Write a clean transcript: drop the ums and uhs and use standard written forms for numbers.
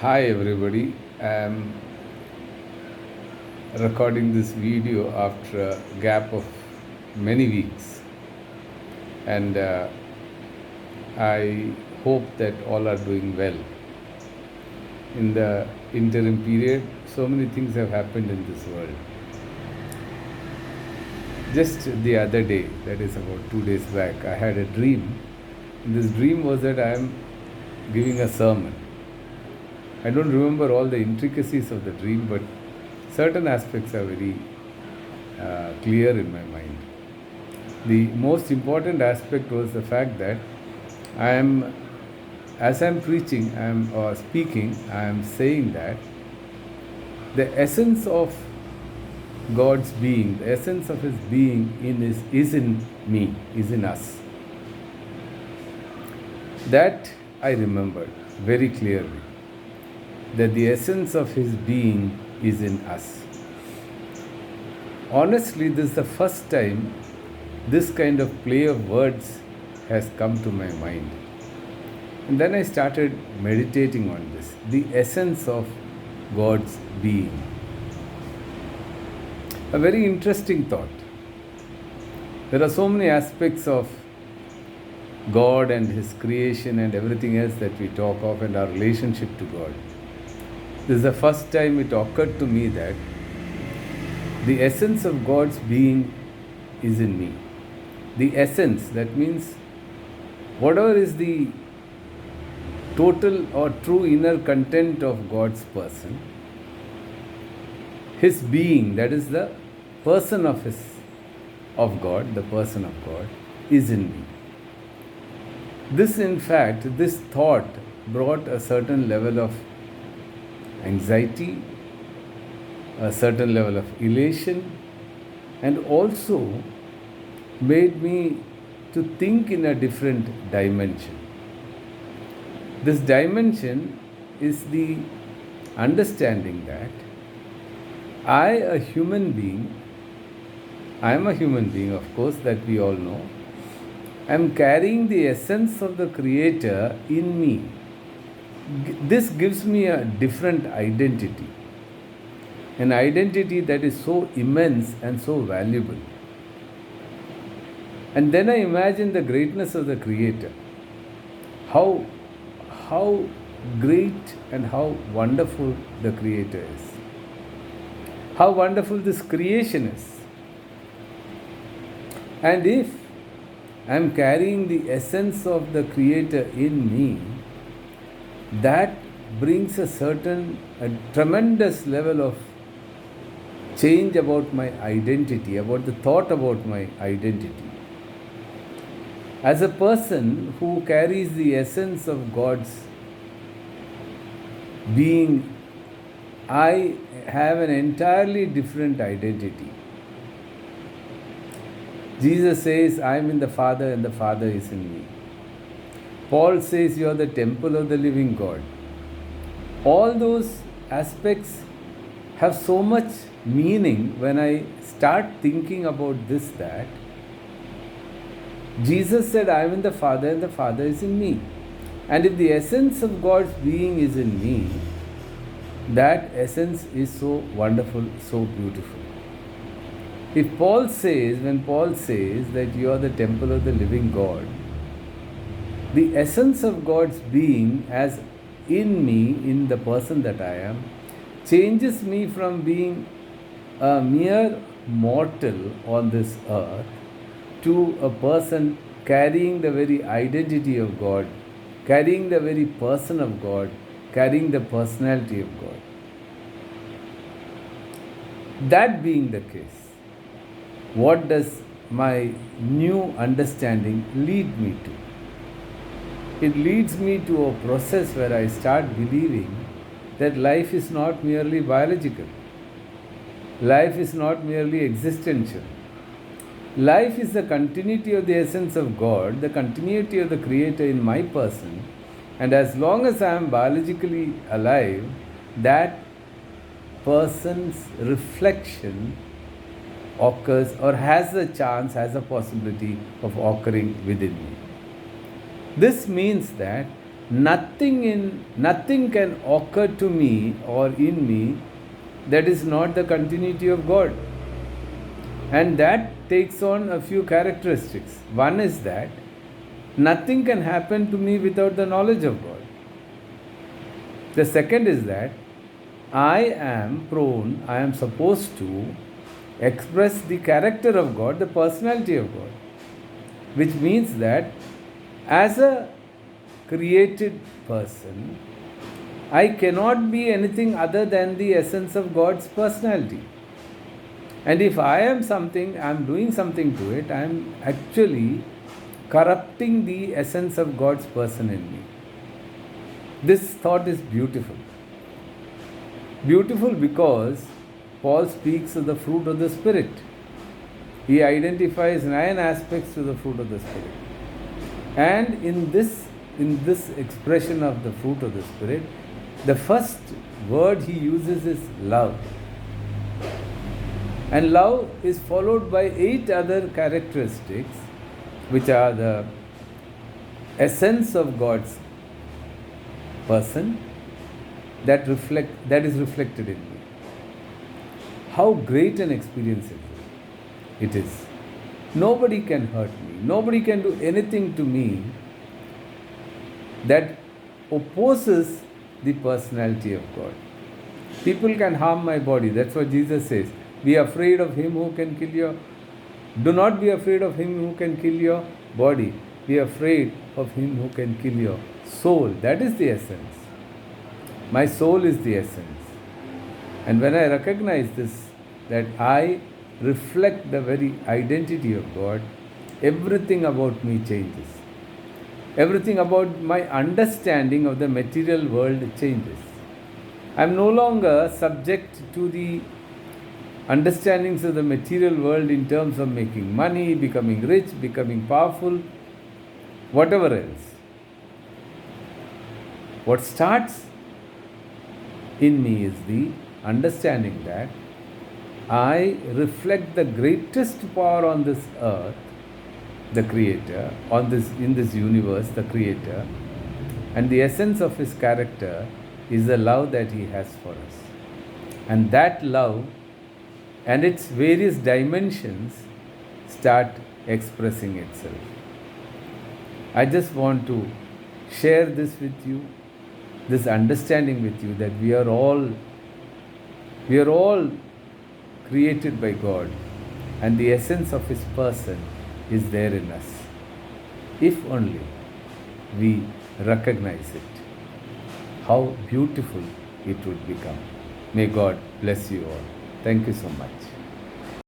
Hi everybody. I'm recording this video after a gap of many weeks, and I hope that all are doing well. In the interim period, so many things have happened in this world. Just the other day, that is about 2 days back, I had a dream. And this dream was that I am giving a sermon. I don't remember all the intricacies of the dream, but certain aspects are very clear in my mind. The most important aspect was the fact that I am, as I am preaching, I am or speaking, I am saying that the essence of God's being, the essence of His being is in me, is in us. That I remembered very clearly, that the essence of His being is in us. Honestly, this is the first time this kind of play of words has come to my mind. And then I started meditating on this, the essence of God's being. A very interesting thought. There are so many aspects of God and His creation and everything else that we talk of and our relationship to God. This is the first time it occurred to me that the essence of God's being is in me. The essence, that means whatever is the total or true inner content of God's person, His being, that is the person of God, the person of God, is in me. This, in fact, this thought brought a certain level of anxiety, a certain level of elation, and also made me to think in a different dimension. This dimension is the understanding that I am a human being, of course, that we all know. I am carrying the essence of the Creator in me. This gives me a different identity, an identity that is so immense and so valuable. And then I imagine the greatness of the Creator, how great and how wonderful the Creator is, how wonderful this creation is. And if I am carrying the essence of the Creator in me, that brings a tremendous level of change about my identity, about the thought about my identity. As a person who carries the essence of God's being, I have an entirely different identity. Jesus says, I am in the Father and the Father is in me. Paul says, you are the temple of the living God. All those aspects have so much meaning when I start thinking about this, that Jesus said, I am in the Father and the Father is in me. And if the essence of God's being is in me, that essence is so wonderful, so beautiful. When Paul says that you are the temple of the living God, the essence of God's being as in me, in the person that I am, changes me from being a mere mortal on this earth to a person carrying the very identity of God, carrying the very person of God, carrying the personality of God. That being the case, what does my new understanding lead me to? It leads me to a process where I start believing that life is not merely biological. Life is not merely existential. Life is the continuity of the essence of God, the continuity of the Creator in my person, and as long as I am biologically alive, that person's reflection occurs or has a possibility of occurring within me. This means that Nothing can occur to me or in me that is not the continuity of God. And that takes on a few characteristics. One is that nothing can happen to me without the knowledge of God. The second is that I am supposed to express the character of God, the personality of God, which means that as a created person, I cannot be anything other than the essence of God's personality. And if I am something, I am doing something to it, I am actually corrupting the essence of God's person in me. This thought is beautiful. Beautiful because Paul speaks of the fruit of the Spirit. He identifies 9 aspects to the fruit of the Spirit. And in this expression of the fruit of the Spirit, the first word he uses is love. And love is followed by 8 other characteristics, which are the essence of God's person that is reflected in me. How great an experience it is. Nobody can hurt me. Nobody can do anything to me that opposes the personality of God. People can harm my body. That's what Jesus says. Be afraid of him who can kill your... Do not be afraid of him who can kill your body. Be afraid of him who can kill your soul. That is the essence. My soul is the essence. And when I recognize this, that I reflect the very identity of God, everything about me changes. Everything about my understanding of the material world changes. I am no longer subject to the understandings of the material world in terms of making money, becoming rich, becoming powerful, whatever else. What starts in me is the understanding that I reflect the greatest power on this earth, the Creator, in this universe, the Creator, and the essence of His character is the love that He has for us. And that love and its various dimensions start expressing itself. I just want to share this with you, this understanding with you, that we are all created by God, and the essence of His person is there in us, if only we recognize it. How beautiful it would become. May God bless you all. Thank you so much.